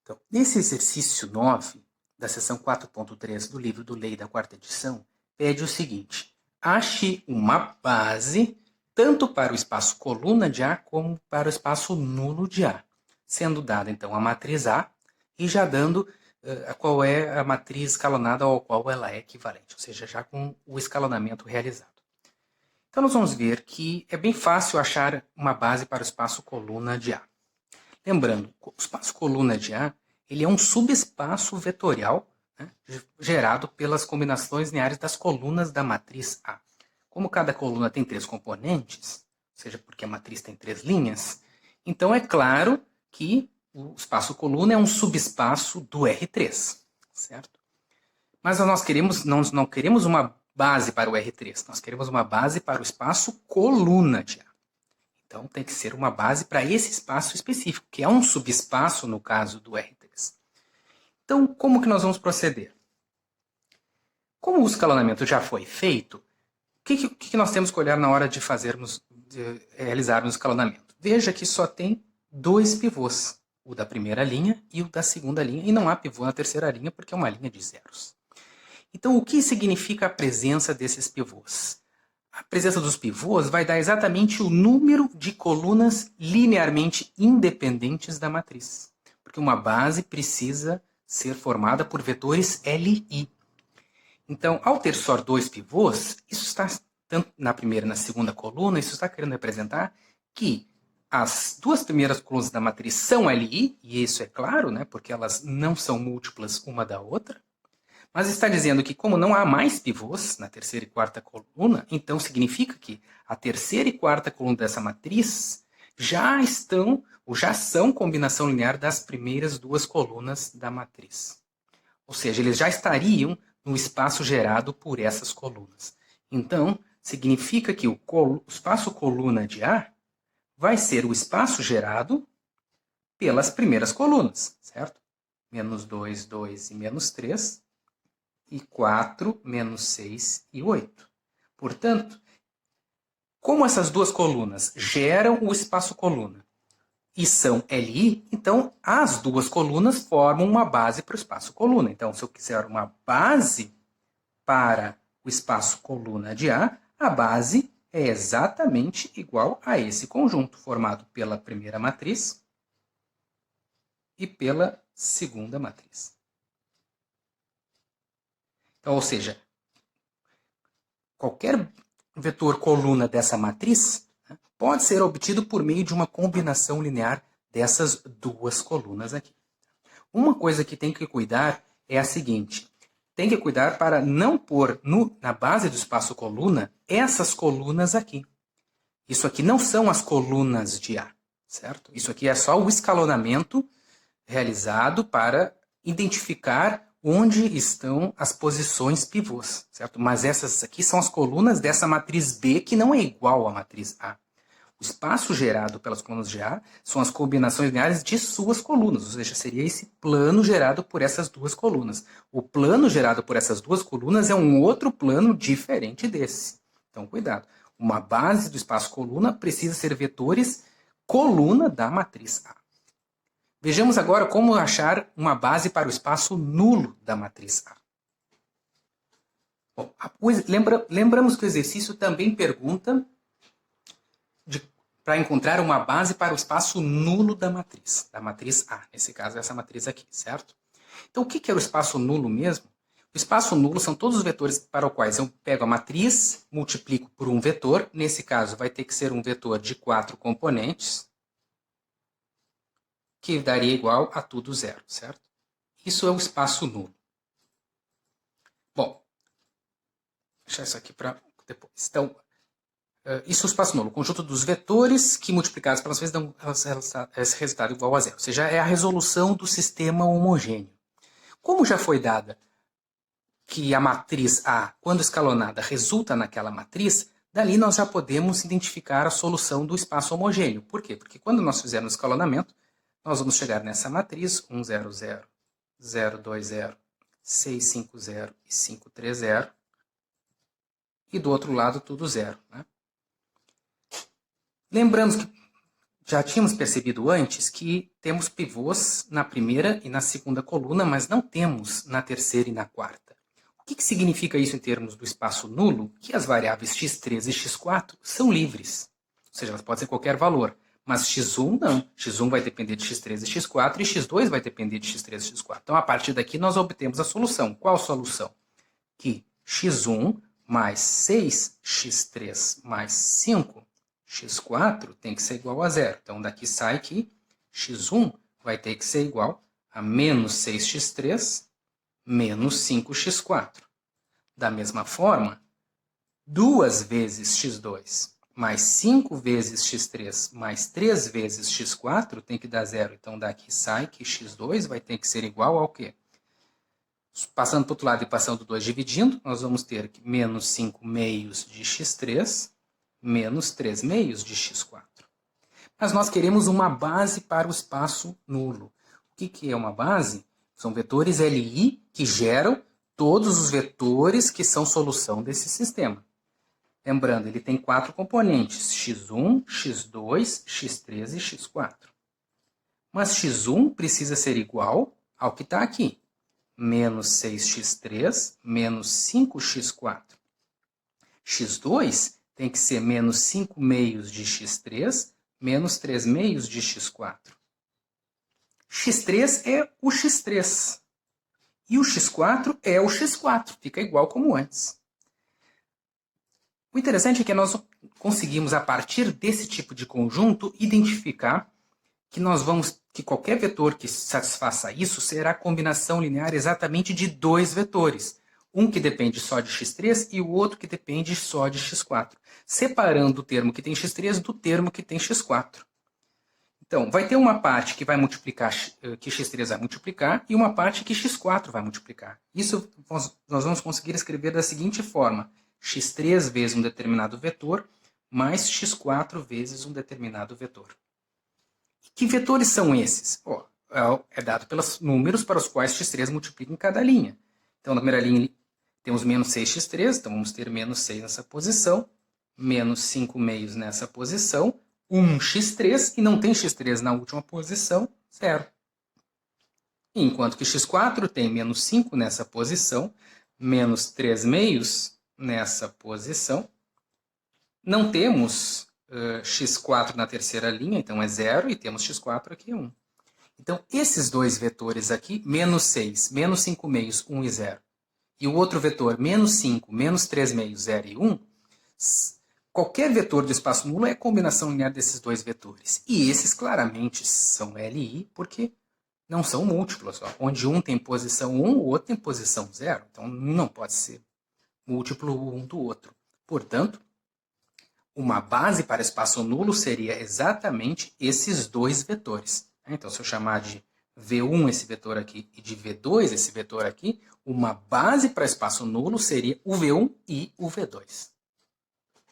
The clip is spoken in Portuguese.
Então, nesse exercício 9, da seção 4.3 do livro do Lei da quarta edição, pede o seguinte: ache uma base tanto para o espaço coluna de A como para o espaço nulo de A, sendo dada então a matriz A e já dando qual é a matriz escalonada ao qual ela é equivalente, ou seja, já com o escalonamento realizado. Então nós vamos ver que é bem fácil achar uma base para o espaço coluna de A. Lembrando, o espaço coluna de A ele é um subespaço vetorial, né, gerado pelas combinações lineares das colunas da matriz A. Como cada coluna tem 3 componentes, ou seja, porque a matriz tem 3 linhas, então é claro que o espaço coluna é um subespaço do R3, certo? Mas nós não queremos uma base para o R3, nós queremos uma base para o espaço coluna de A. Então, tem que ser uma base para esse espaço específico, que é um subespaço no caso do R3. Então, como que nós vamos proceder? Como o escalonamento já foi feito, o que nós temos que olhar na hora de realizarmos o escalonamento? Veja que só tem 2 pivôs, o da primeira linha e o da segunda linha, e não há pivô na terceira linha porque é uma linha de zeros. Então, o que significa a presença desses pivôs? A presença dos pivôs vai dar exatamente o número de colunas linearmente independentes da matriz. Porque uma base precisa ser formada por vetores Li. Então, ao ter só 2 pivôs, isso está, tanto na primeira e na segunda coluna, isso está querendo representar que as 2 primeiras colunas da matriz são Li, e isso é claro, né, porque elas não são múltiplas uma da outra. Mas está dizendo que como não há mais pivôs na terceira e quarta coluna, então significa que a terceira e quarta coluna dessa matriz já estão ou já são combinação linear das primeiras 2 colunas da matriz. Ou seja, eles já estariam no espaço gerado por essas colunas. Então, significa que o espaço coluna de A vai ser o espaço gerado pelas primeiras colunas, certo? Menos 2, 2 e menos 3. E 4, menos 6 e 8. Portanto, como essas 2 colunas geram o espaço coluna e são Li, então as 2 colunas formam uma base para o espaço coluna. Então, se eu quiser uma base para o espaço coluna de A, a base é exatamente igual a esse conjunto, formado pela primeira matriz e pela segunda matriz. Então, ou seja, qualquer vetor coluna dessa matriz pode ser obtido por meio de uma combinação linear dessas 2 colunas aqui. Uma coisa que tem que cuidar é a seguinte: tem que cuidar para não pôr na base do espaço coluna essas colunas aqui. Isso aqui não são as colunas de A, certo? Isso aqui é só o escalonamento realizado para identificar onde estão as posições pivôs, certo? Mas essas aqui são as colunas dessa matriz B que não é igual à matriz A. O espaço gerado pelas colunas de A são as combinações lineares de suas colunas, ou seja, seria esse plano gerado por essas 2 colunas. O plano gerado por essas 2 colunas é um outro plano diferente desse. Então, cuidado. Uma base do espaço coluna precisa ser vetores coluna da matriz A. Vejamos agora como achar uma base para o espaço nulo da matriz A. Bom, lembramos que o exercício também pergunta para encontrar uma base para o espaço nulo da matriz A. Nesse caso, essa matriz aqui, certo? Então, o que é o espaço nulo mesmo? O espaço nulo são todos os vetores para os quais eu pego a matriz, multiplico por um vetor. Nesse caso, vai ter que ser um vetor de 4 componentes, que daria igual a tudo zero, certo? Isso é o espaço nulo. Bom, vou deixar isso aqui para depois. Então, isso é o espaço nulo, o conjunto dos vetores que multiplicados pelas vezes dão esse resultado igual a zero. Ou seja, é a resolução do sistema homogêneo. Como já foi dada que a matriz A, quando escalonada, resulta naquela matriz, dali nós já podemos identificar a solução do espaço homogêneo. Por quê? Porque quando nós fizermos escalonamento, nós vamos chegar nessa matriz 1, 0, 0, 0, 2, 0, 6, 5, 0 e 5, 3, 0. E do outro lado tudo zero. Né? Lembramos que já tínhamos percebido antes que temos pivôs na primeira e na segunda coluna, mas não temos na terceira e na quarta. O que significa isso em termos do espaço nulo? Que as variáveis x3 e x4 são livres. Ou seja, elas podem ser qualquer valor. Mas x1 não. x1 vai depender de x3 e x4 e x2 vai depender de x3 e x4. Então, a partir daqui, nós obtemos a solução. Qual solução? Que x1 mais 6x3 mais 5x4 tem que ser igual a zero. Então, daqui sai que x1 vai ter que ser igual a menos 6x3 menos 5x4. Da mesma forma, 2 vezes x2 mais 5 vezes x3 mais 3 vezes x4 tem que dar zero. Então, daqui sai que x2 vai ter que ser igual ao quê? Passando para o outro lado e passando 2 dividindo, nós vamos ter que menos 5 meios de x3 menos 3 meios de x4. Mas nós queremos uma base para o espaço nulo. O que é uma base? São vetores LI que geram todos os vetores que são solução desse sistema. Lembrando, ele tem 4 componentes, x1, x2, x3 e x4. Mas x1 precisa ser igual ao que está aqui. Menos 6x3 menos 5x4. x2 tem que ser menos 5 meios de x3 menos 3 meios de x4. x3 é o x3. E o x4 é o x4. Fica igual como antes. O interessante é que nós conseguimos, a partir desse tipo de conjunto, identificar que qualquer vetor que satisfaça isso será a combinação linear exatamente de 2 vetores. Um que depende só de x3 e o outro que depende só de x4. Separando o termo que tem x3 do termo que tem x4. Então, vai ter uma parte que vai multiplicar, que x3 vai multiplicar, e uma parte que x4 vai multiplicar. Isso nós vamos conseguir escrever da seguinte forma: x3 vezes um determinado vetor, mais x4 vezes um determinado vetor. Que vetores são esses? É dado pelos números para os quais x3 multiplica em cada linha. Então, na primeira linha temos menos 6x3, então vamos ter menos 6 nessa posição, menos 5 meios nessa posição, 1x3, e não tem x3 na última posição, 0. Enquanto que x4 tem menos 5 nessa posição, menos 3 meios nessa posição. Não temos x4 na terceira linha, então é 0, e temos x4 aqui, 1. Então, esses dois vetores aqui, menos 6, menos 5 meios, 1 e 0, e o outro vetor, menos 5, menos 3 meios, 0 e 1, qualquer vetor do espaço nulo é a combinação linear desses dois vetores. E esses claramente são LI, porque não são múltiplos. Onde um tem posição 1, o outro tem posição 0. Então, não pode ser múltiplo um do outro. Portanto, uma base para espaço nulo seria exatamente esses dois vetores. Então, se eu chamar de V1 esse vetor aqui e de V2 esse vetor aqui, uma base para espaço nulo seria o V1 e o V2.